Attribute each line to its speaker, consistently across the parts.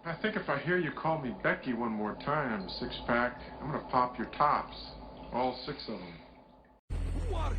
Speaker 1: I think if I hear you call me Becky one more time, six-pack, I'm gonna pop your tops. All six of them.
Speaker 2: Who are you?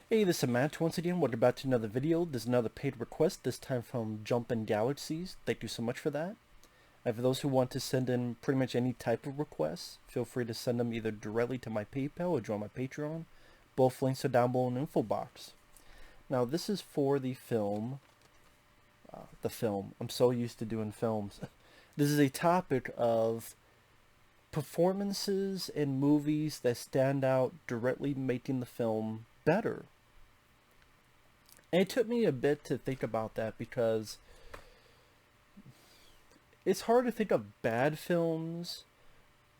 Speaker 3: Hey, this is Matt once again. Welcome back to another video. There's another paid request, this time from Galaxies. Thank you so much for that. And for those who want to send in pretty much any type of requests, feel free to send them either directly to my PayPal or join my Patreon. Both links are down below in the info box. Now, this is for the film. I'm so used to doing films. This is a topic of performances in movies that stand out, directly making the film better. And it took me a bit to think about that because it's hard to think of bad films,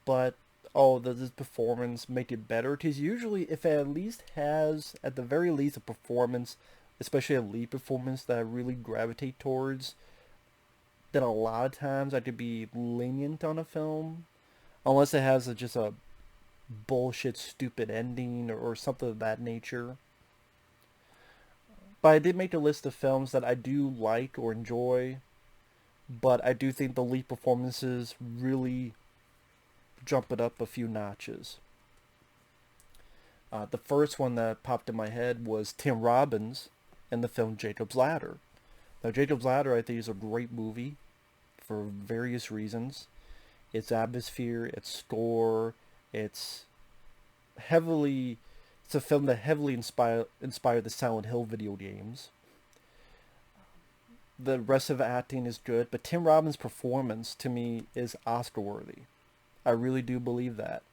Speaker 3: but does this performance make it better? Because usually if it at least has, at the very least, a performance, especially a lead performance that I really gravitate towards, then a lot of times I could be lenient on a film, unless it has just a bullshit stupid ending or something of that nature. But I did make a list of films that I do like or enjoy, but I do think the lead performances really jump it up a few notches. The first one that popped in my head was Tim Robbins in the film Jacob's Ladder. Now, Jacob's Ladder, I think, is a great movie for various reasons. Its atmosphere, its score, it's a film that heavily inspired the Silent Hill video games. The rest of the acting is good, but Tim Robbins' performance, to me, is Oscar-worthy. I really do believe that.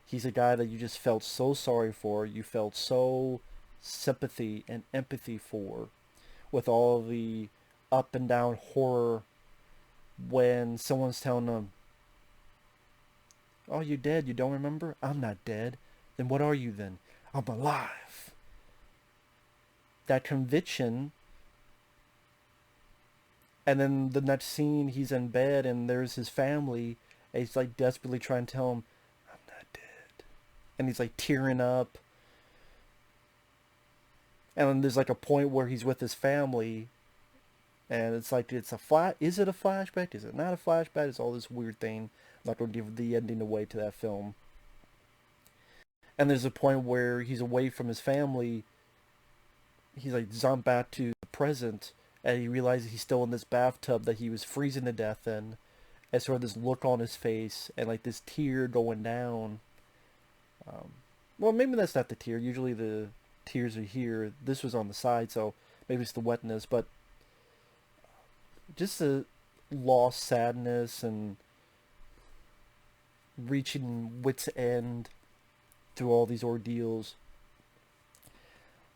Speaker 3: He's a guy that you just felt so sorry for, you felt so sympathy and empathy for, with all the up and down horror when someone's telling him, "Oh, you're dead, you don't remember? I'm not dead. Then what are you then? I'm alive." That conviction, and then the next scene, he's in bed and there's his family, and he's like desperately trying to tell him, "I'm not dead." And he's like tearing up. And then there's like a point where he's with his family, and it's like, is it a flashback? Is it not a flashback? It's all this weird thing. I'm not going to give the ending away to that film. And there's a point where he's away from his family. He's like zombed back to the present, and he realizes he's still in this bathtub that he was freezing to death in. And sort of this look on his face, and like this tear going down. Well, maybe that's not the tear. Usually the tears are here. This was on the side, so maybe it's the wetness. But just the lost sadness and reaching wit's end through all these ordeals.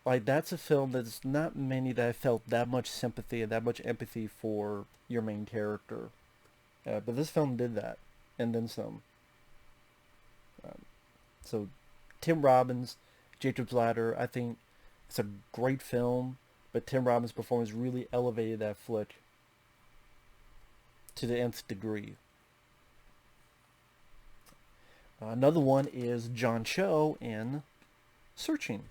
Speaker 3: Like, that's a film that's not many that I felt that much sympathy and that much empathy for your main character. But this film did that, and then some. So, Tim Robbins, Jacob's Ladder, I think it's a great film, but Tim Robbins' performance really elevated that flick to the nth degree. Another one is John Cho in Searching.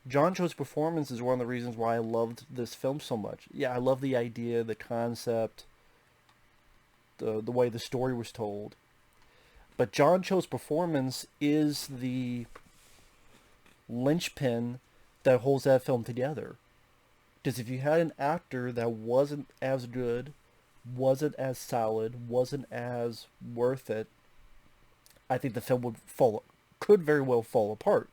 Speaker 3: John Cho's performance is one of the reasons why I loved this film so much. Yeah, I love the idea, the concept, the way the story was told. But John Cho's performance is the linchpin that holds that film together. Because if you had an actor that wasn't as good, wasn't as solid, wasn't as worth it, I think the film could very well fall apart.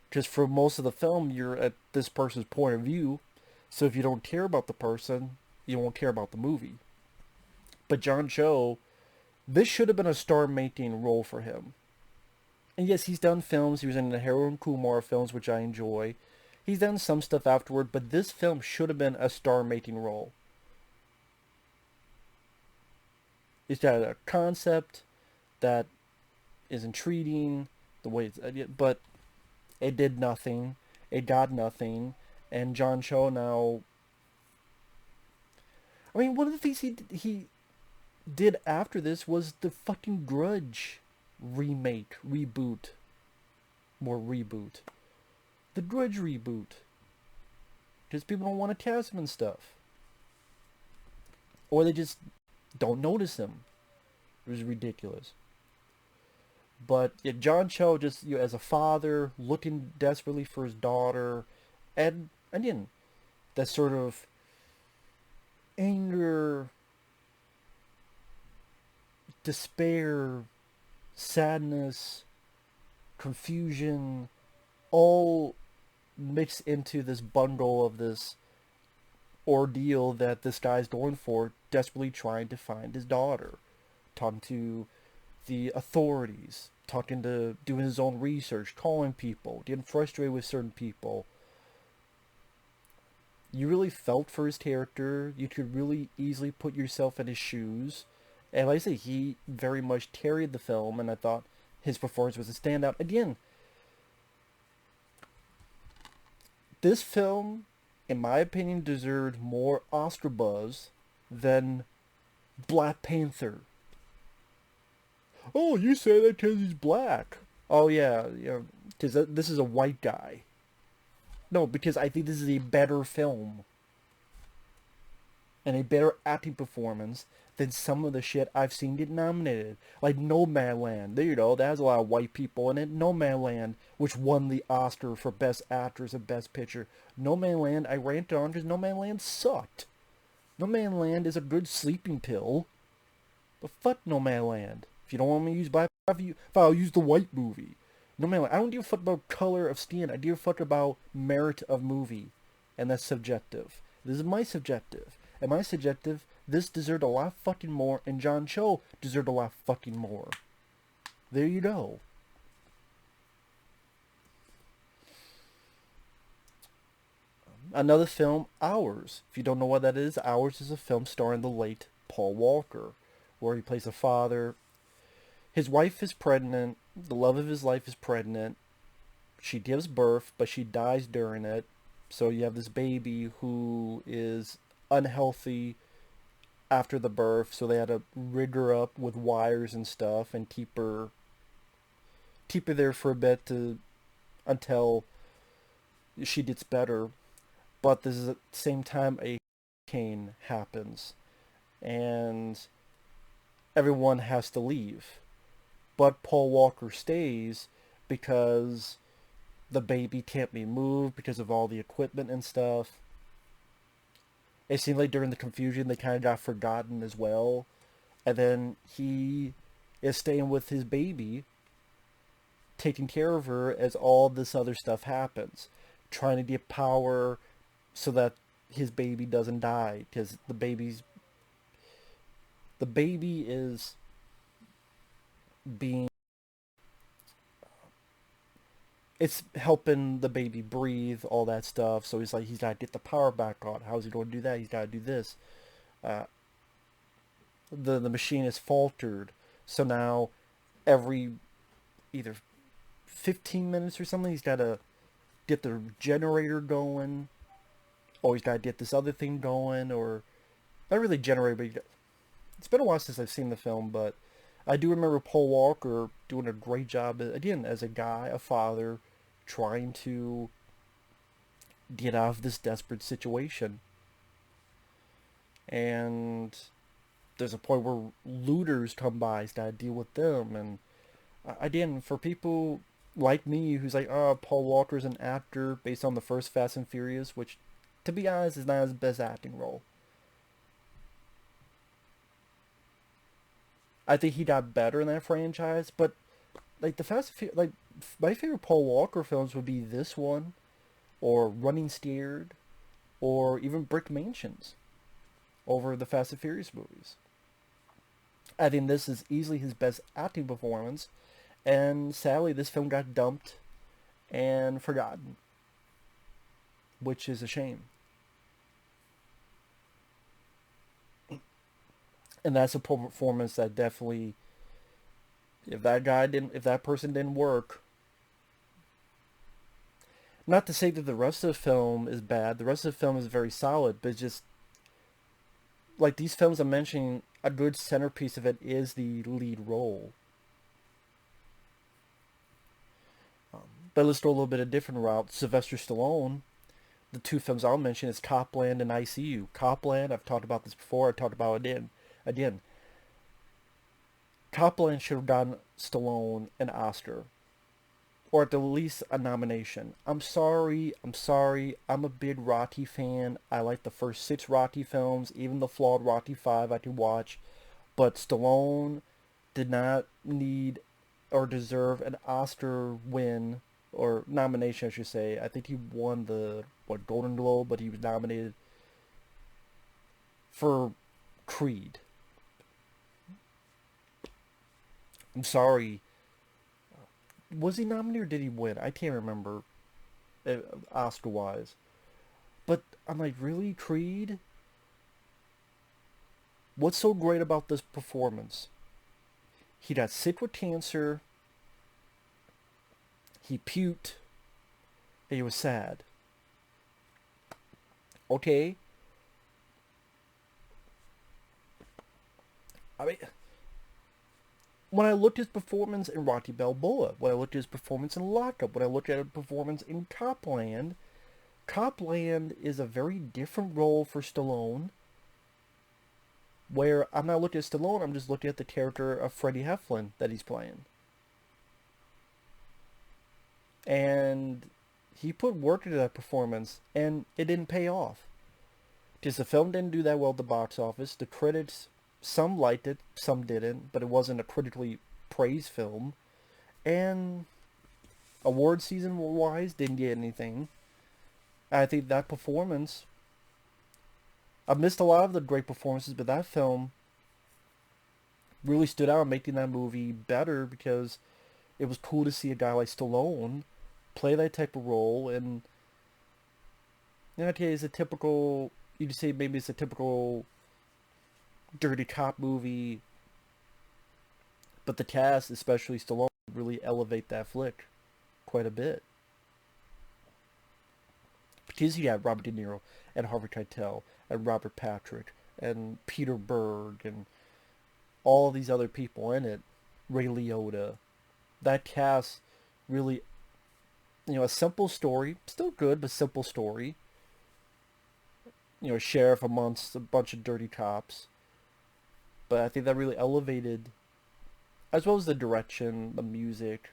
Speaker 3: Because for most of the film, you're at this person's point of view, so if you don't care about the person, you won't care about the movie. But John Cho, this should have been a star-making role for him. And yes, he's done films. He was in the Harold and Kumar films, which I enjoy. He's done some stuff afterward, but this film should have been a star-making role. It's got a concept that is intriguing, the way it's, but it did nothing. It got nothing. And John Cho now, I mean, one of the things he did after this was the fucking Grudge remake, reboot. More reboot. The Grudge reboot. Because people don't want to cast him and stuff. Or they just don't notice him. It was ridiculous. But yeah, John Cho just, as a father, looking desperately for his daughter, and again, that sort of anger, despair, sadness, confusion, all mixed into this bundle of this ordeal that this guy's going for, desperately trying to find his daughter, talking to the authorities, doing his own research, calling people, getting frustrated with certain people. You really felt for his character. You could really easily put yourself in his shoes. And like I say, he very much carried the film, and I thought his performance was a standout. Again, this film, in my opinion, deserved more Oscar buzz than Black Panther. Oh, you say that because he's black. Oh, yeah, because this is a white guy. No, because I think this is a better film. And a better acting performance than some of the shit I've seen get nominated. Like Nomadland. There you go, that has a lot of white people in it. Nomadland, which won the Oscar for Best Actress and Best Picture. Nomadland, I ranted on because Nomadland sucked. Nomadland is a good sleeping pill. But fuck Nomadland. If you don't want me to use black, I'll use the white movie. No matter, I don't give a fuck about color of skin. I give a fuck about merit of movie. And that's subjective. This is my subjective. And my subjective, this deserved a lot fucking more, and John Cho deserved a lot fucking more. There you go. Another film, Hours. If you don't know what that is, Hours is a film starring the late Paul Walker, where he plays a father. His wife is pregnant. The love of his life is pregnant. She gives birth, but she dies during it. So you have this baby who is unhealthy after the birth. So they had to rig her up with wires and stuff and keep her there for a bit until she gets better. But this is at the same time a hurricane happens, and everyone has to leave. But Paul Walker stays because the baby can't be moved because of all the equipment and stuff. It seemed like during the confusion they kind of got forgotten as well. And then he is staying with his baby, taking care of her as all this other stuff happens. Trying to get power so that his baby doesn't die. Because the baby is being, it's helping the baby breathe, all that stuff. So he's got to get the power back on. How's he going to do that? He's got to do this. The machine is faltered. So now every either 15 minutes or something, he's got to get the generator going. Or he's got to get this other thing going. Or not really generator, but it's been a while since I've seen the film, but I do remember Paul Walker doing a great job, again, as a guy, a father, trying to get out of this desperate situation. And there's a point where looters come by, he's got to deal with them. And again, for people like me who's like, oh, Paul Walker's an actor based on the first Fast and Furious, which, to be honest, is not his best acting role. I think he got better in that franchise, but like the Fast and Furious, like my favorite Paul Walker films would be this one, or Running Scared, or even Brick Mansions over the Fast and Furious movies. I think this is easily his best acting performance, and sadly, this film got dumped and forgotten, which is a shame. And that's a performance that definitely, if that person didn't work, not to say that the rest of the film is bad, the rest of the film is very solid, but it's just, like these films I'm mentioning, a good centerpiece of it is the lead role. But let's go a little bit of a different route. Sylvester Stallone, the two films I'll mention is Copland and ICU. Copland, I've talked about this before, I talked about it again. Copland should have gotten Stallone an Oscar, or at the least a nomination. I'm sorry, I'm a big Rocky fan. I like the first 6 Rocky films, even the flawed Rocky 5 I can watch. But Stallone did not need or deserve an Oscar win, or nomination I should say. I think he won the Golden Globe, but he was nominated for Creed. I'm sorry. Was he nominated or did he win? I can't remember, Oscar wise. But I'm like, really, Creed? What's so great about this performance? He got sick with cancer. He puked. And he was sad. Okay. I mean, when I looked at his performance in Rocky Balboa, when I looked at his performance in Lockup, when I looked at his performance in Copland, Copland is a very different role for Stallone, where I'm not looking at Stallone, I'm just looking at the character of Freddie Heflin that he's playing. And he put work into that performance, and it didn't pay off. Because the film didn't do that well at the box office. The critics, some liked it, some didn't, but it wasn't a critically praised film. And award season wise, didn't get anything. I think that performance, I missed a lot of the great performances, but that film really stood out, making that movie better, because it was cool to see a guy like Stallone play that type of role. And okay, it's a typical, you could say maybe it's a typical dirty cop movie, but the cast, especially Stallone, really elevate that flick quite a bit. Because you have Robert De Niro and Harvey Keitel and Robert Patrick and Peter Berg and all these other people in it, Ray Liotta. That cast really, a simple story, still good, but simple story. A sheriff amongst a bunch of dirty cops. But I think that really elevated, as well as the direction, the music,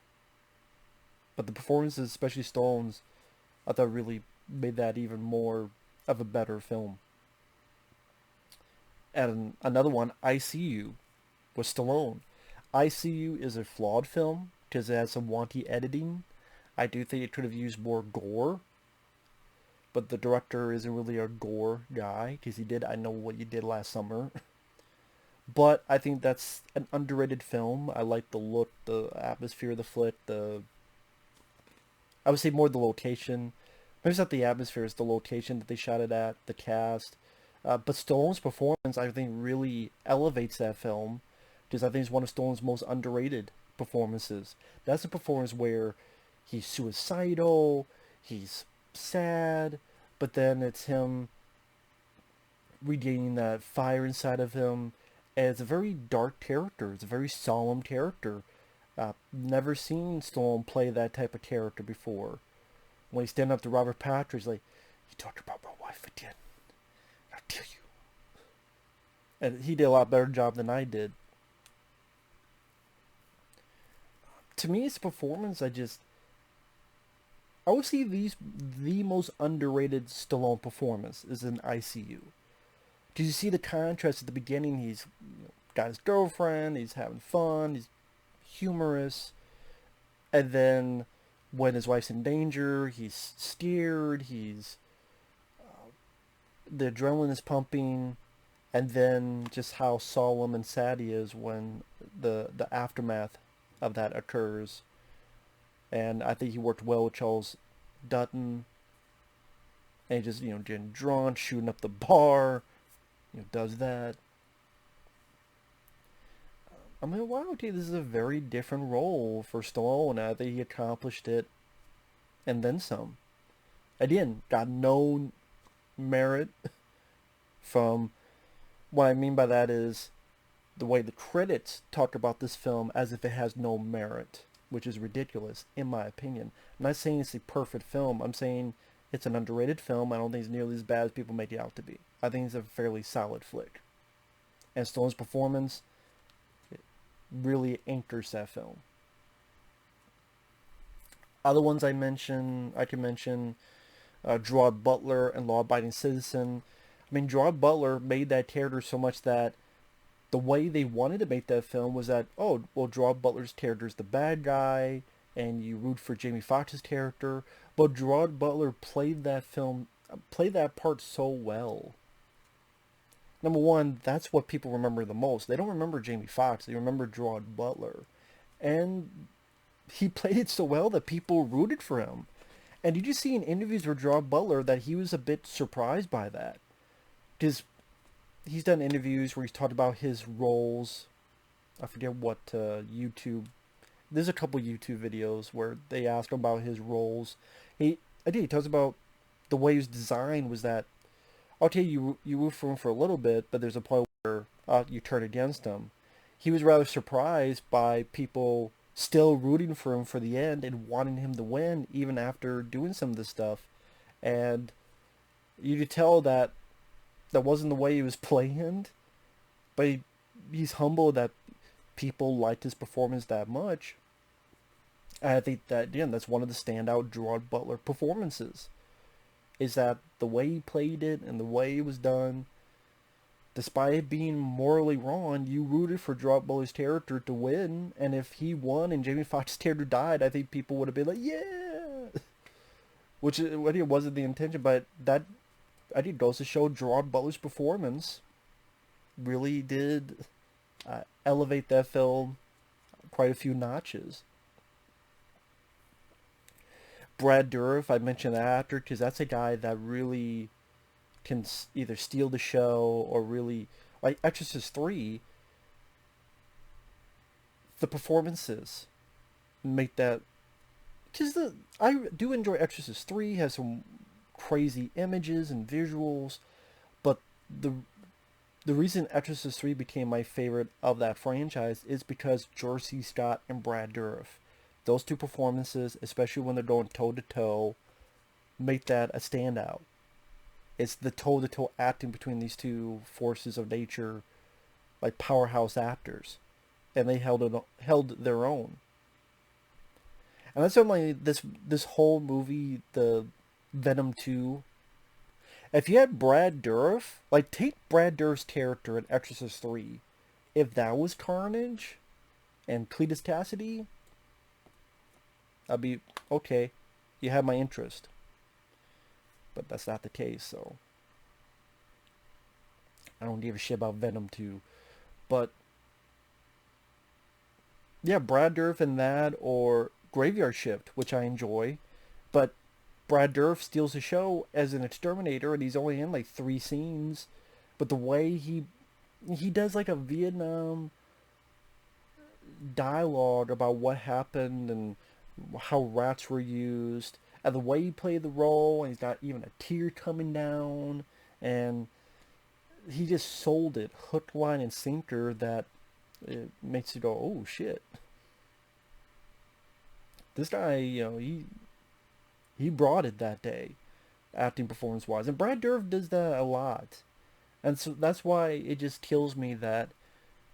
Speaker 3: but the performances, especially Stallone's, I thought really made that even more of a better film. And another one, ICU, with Stallone. ICU is a flawed film because it has some wonky editing. I do think it could have used more gore, but the director isn't really a gore guy, because he did I Know What You Did Last Summer. But I think that's an underrated film. I like the look, the atmosphere of the flick, I would say more the location. Maybe it's not the atmosphere, it's the location that they shot it at, the cast. But Stallone's performance, I think, really elevates that film, because I think it's one of Stallone's most underrated performances. That's a performance where he's suicidal, he's sad, but then it's him regaining that fire inside of him, And it's a very dark character. It's a very solemn character. Never seen Stallone play that type of character before. When he's standing up to Robert Patrick, he's like, "You talked about my wife again. I'll kill you." And he did a lot better job than I did. To me, his performance, I would say the most underrated Stallone performance is in ICU. Did you see the contrast at the beginning? He's got his girlfriend, he's having fun, he's humorous, and then when his wife's in danger, he's scared, the adrenaline is pumping, and then just how solemn and sad he is when the aftermath of that occurs. And I think he worked well with Charles Dutton, and he just getting drunk, shooting up the bar, does that. I mean, wow, okay, this is a very different role for Stallone. I think he accomplished it, and then some. Again, got no merit from. What I mean by that is the way the critics talk about this film as if it has no merit, which is ridiculous, in my opinion. I'm not saying it's a perfect film. I'm saying it's an underrated film. I don't think it's nearly as bad as people make it out to be. I think it's a fairly solid flick. And Stallone's performance really anchors that film. Other ones I can mention Gerard Butler and Law Abiding Citizen. I mean, Gerard Butler made that character so much that the way they wanted to make that film was that, oh, well, Gerard Butler's character is the bad guy, and you root for Jamie Foxx's character. But Gerard Butler played that part so well. Number one, that's what people remember the most. They don't remember Jamie Foxx. They remember Gerard Butler. And he played it so well that people rooted for him. And did you see in interviews with Gerard Butler that he was a bit surprised by that? Because he's done interviews where he's talked about his roles. I forget what YouTube. There's a couple YouTube videos where they ask him about his roles. He talks about the way he was designed was that, okay, you root for him for a little bit, but there's a point where you turn against him. He was rather surprised by people still rooting for him for the end and wanting him to win even after doing some of this stuff. And you could tell that wasn't the way he was playing, but he's humble that people liked his performance that much. And I think that, again, that's one of the standout Gerard Butler performances, is that the way he played it and the way it was done, despite it being morally wrong, you rooted for Gerard Butler's character to win, and if he won and Jamie Foxx's character died, I think people would have been like, yeah! Which it wasn't the intention, but that, I think, goes to show Gerard Butler's performance really did elevate that film quite a few notches. Brad Dourif, I mentioned that actor because that's a guy that really can either steal the show or really, like Exorcist 3, the performances make that, because I do enjoy Exorcist 3, has some crazy images and visuals, but the reason Exorcist 3 became my favorite of that franchise is because George C. Scott and Brad Dourif. Those two performances, especially when they're going toe-to-toe, make that a standout. It's the toe-to-toe acting between these two forces of nature, like powerhouse actors. And they held their own. And that's only this whole movie, the Venom 2. If you had Brad Dourif, like take Brad Dourif's character in Exorcist 3, if that was Carnage and Cletus Cassidy, I'd be, okay, you have my interest. But that's not the case, so I don't give a shit about Venom 2. But yeah, Brad Dourif in that, or Graveyard Shift, which I enjoy. But Brad Dourif steals the show as an exterminator, and he's only in like 3 scenes. But the way he does like a Vietnam dialogue about what happened and how rats were used, and the way he played the role, and he's got even a tear coming down, and he just sold it hook, line, and sinker that it makes you go, oh shit. This guy, he brought it that day, acting performance wise, and Brad Dourif does that a lot, and so that's why it just kills me that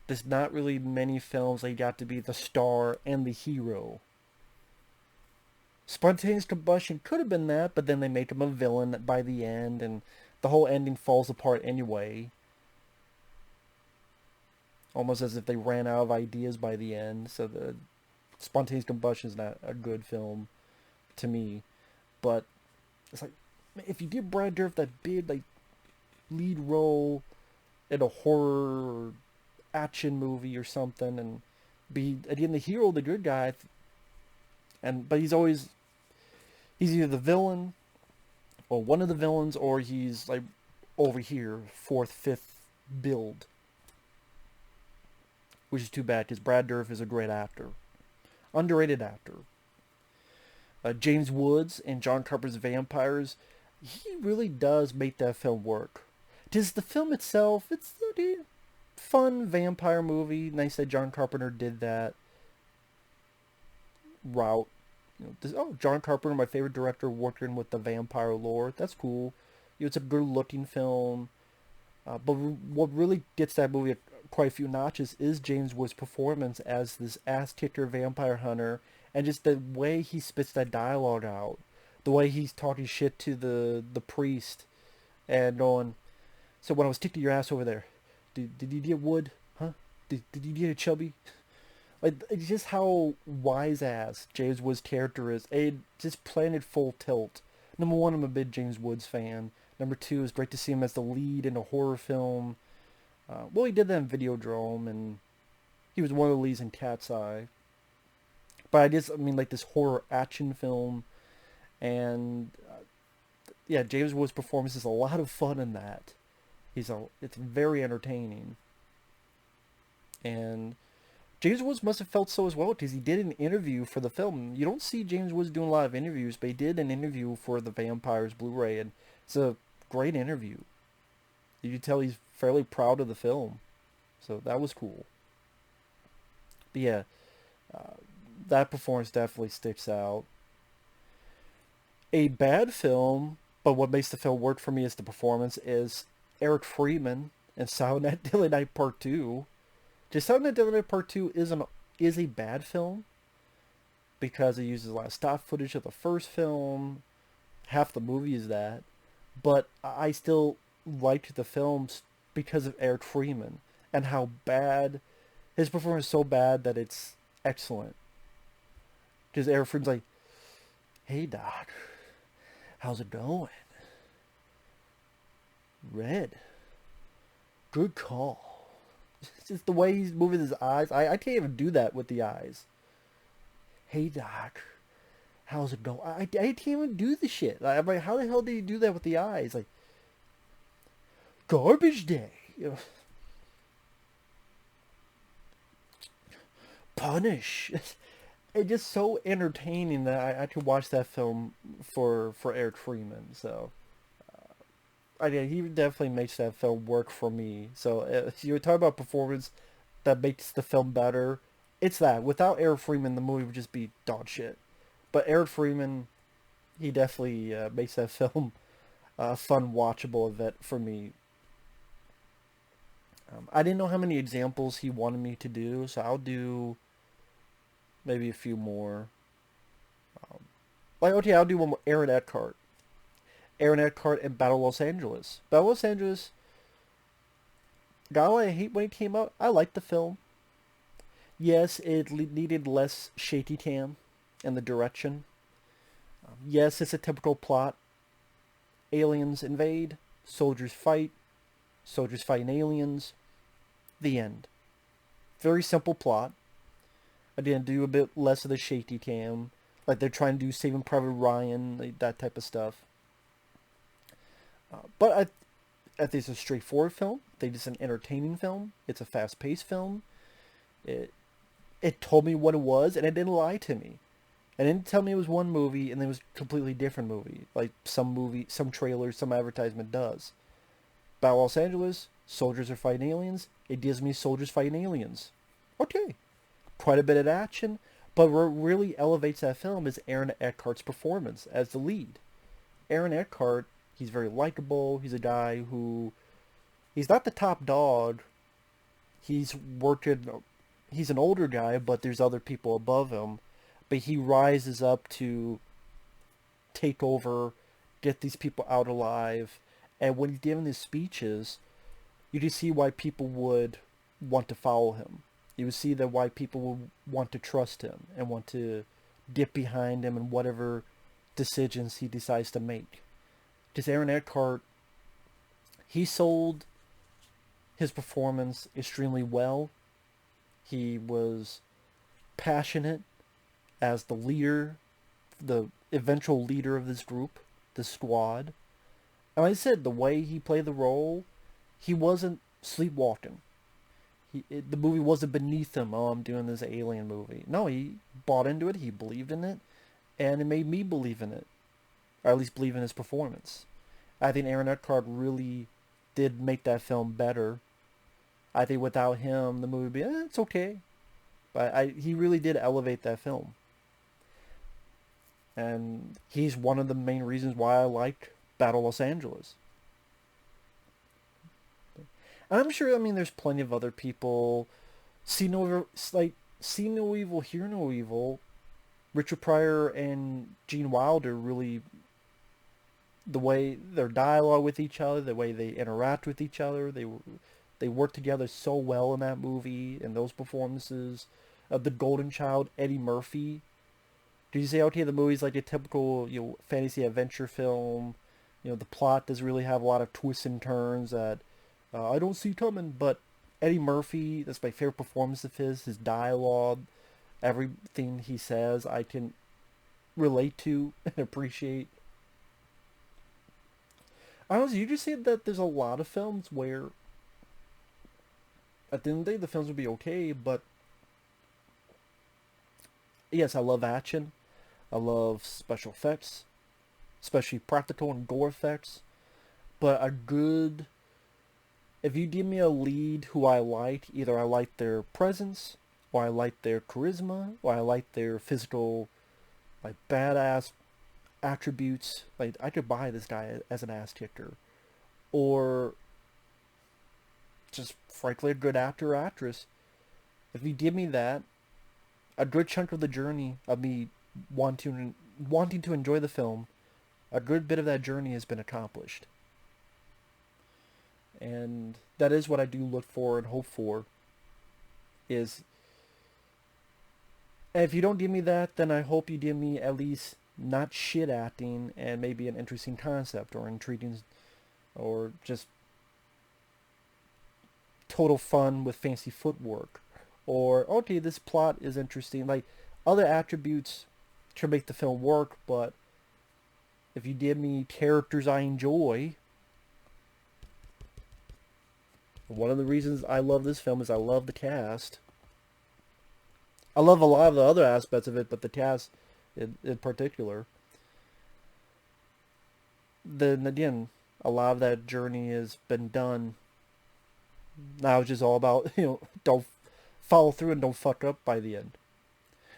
Speaker 3: there's not really many films that you got to be the star and the hero. Spontaneous Combustion could have been that, but then they make him a villain by the end, and the whole ending falls apart anyway. Almost as if they ran out of ideas by the end, so the Spontaneous Combustion is not a good film to me. But it's like, if you give Brad Dourif that big like lead role in a horror or action movie or something, and be again the hero, the good guy, but he's either the villain or one of the villains, or he's like over here, fourth, fifth build, which is too bad because Brad Dourif is a great actor, underrated actor. James Woods and John Carpenter's Vampires, he really does make that film work. Because the film itself, it's a fun vampire movie. Nice that John Carpenter did that route. John Carpenter, my favorite director, working with the vampire lore. That's cool. It's a good-looking film. But what really gets that movie quite a few notches is James Woods' performance as this ass-kicker vampire hunter, and just the way he spits that dialogue out. The way he's talking shit to the priest and going, so when I was kicking your ass over there, did you get wood? Huh? Did you get a chubby? Like, it's just how wise-ass James Woods' character is. And just playing it full tilt. Number one, I'm a big James Woods fan. Number two, it's great to see him as the lead in a horror film. He did that in Videodrome, and he was one of the leads in Cat's Eye. But like this horror action film, and James Woods' performance is a lot of fun in that. It's very entertaining. And James Woods must have felt so as well, because he did an interview for the film. You don't see James Woods doing a lot of interviews, but he did an interview for the Vampires Blu-ray, and it's a great interview. You can tell he's fairly proud of the film. So that was cool. But yeah, that performance definitely sticks out. A bad film, but what makes the film work for me is the performance, is Eric Freeman in Silent Night, Deadly Night Part 2. Just Silent Night, Deadly Night Part 2 is a bad film because it uses a lot of stock footage of the first film. Half the movie is that. But I still liked the films because of Eric Freeman and how bad his performance is, so bad that it's excellent. Because Eric Freeman's like, hey Doc, how's it going? Red, good call. It's just the way he's moving his eyes. I can't even do that with the eyes. Hey Doc, how's it going? I can't even do the shit. I'm like, how the hell did he do that with the eyes? Like, garbage day. Punish. It's just so entertaining that I could watch that film for Eric Freeman. So, he definitely makes that film work for me. So, if you talk about performance that makes the film better, it's that. Without Eric Freeman, the movie would just be dog shit. But Eric Freeman, he definitely makes that film a fun, watchable event for me. I didn't know how many examples he wanted me to do, so I'll do maybe a few more. I'll do one more. Aaron Eckhart. Aaron Eckhart and Battle Los Angeles. Battle Los Angeles, I hate when it came out. I liked the film. Yes, it needed less shaky cam in the direction. Yes, it's a typical plot. Aliens invade, soldiers fighting aliens, the end. Very simple plot. I didn't do a bit less of the shaky cam, like they're trying to do Saving Private Ryan, that type of stuff. But I think it's a straightforward film. I think it's an entertaining film. It's a fast-paced film. It told me what it was, and it didn't lie to me. It didn't tell me it was one movie, and then it was a completely different movie. Like some trailers, some advertisement does. Battle Los Angeles, Soldiers are fighting aliens. It gives me soldiers fighting aliens. Okay. Quite a bit of action. But what really elevates that film is Aaron Eckhart's performance as the lead. Aaron Eckhart, he's very likable. He's a guy who... He's not the top dog. He's an older guy, but there's other people above him. But he rises up to take over, get these people out alive. And when he's giving his speeches, you can see why people would want to follow him. You would see that why people would want to trust him and want to get behind him in whatever decisions he decides to make. Because Aaron Eckhart, he sold his performance extremely well. He was passionate as the leader, the eventual leader of this group, this squad. And like I said, the way he played the role, he wasn't sleepwalking. The movie wasn't beneath him. Oh, I'm doing this alien movie. No, he bought into it. He believed in it. And it made me believe in it. Or at least believe in his performance. I think Aaron Eckhart really did make that film better. I think without him, the movie would be, it's okay. But he really did elevate that film. And he's one of the main reasons why I liked Battle Los Angeles. And I'm sure, there's plenty of other people. See no evil, hear no evil. Richard Pryor and Gene Wilder really, the way their dialogue with each other, the way they interact with each other, they work together so well in that movie and those performances. The Golden Child, Eddie Murphy. Did you say, okay, the movie's like a typical fantasy adventure film? The plot does really have a lot of twists and turns that I don't see coming. But Eddie Murphy, that's my favorite performance of his dialogue, everything he says, I can relate to and appreciate. Honestly, you just say that there's a lot of films where at the end of the day the films would be okay, but yes, I love action. I love special effects, especially practical and gore effects. But if you give me a lead who I like, either I like their presence, or I like their charisma, or I like their physical, badass attributes. I could buy this guy as an ass kicker. Or just, frankly, a good actor or actress. If you give me that, a good chunk of the journey of me wanting to enjoy the film, a good bit of that journey has been accomplished. And that is what I do look for and hope for. Is, if you don't give me that, then I hope you give me at least not shit acting and maybe an interesting concept or intriguing, or just total fun with fancy footwork. Or, okay, this plot is interesting. Other attributes to make the film work, but if you give me characters I enjoy... One of the reasons I love this film is I love the cast. I love a lot of the other aspects of it, but the cast in particular. Then again, a lot of that journey has been done. Now it's just all about, don't follow through and don't fuck up by the end.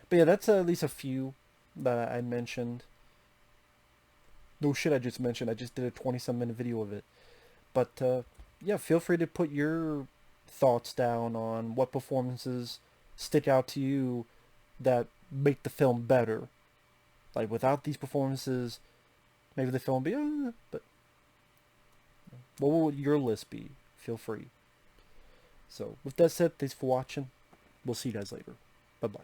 Speaker 3: But yeah, that's at least a few that I mentioned. No shit, I just mentioned. I just did a 20-some minute video of it. But, yeah, feel free to put your thoughts down on what performances stick out to you that make the film better. Without these performances, maybe the film would be, but what would your list be? Feel free. So, with that said, thanks for watching. We'll see you guys later. Bye-bye.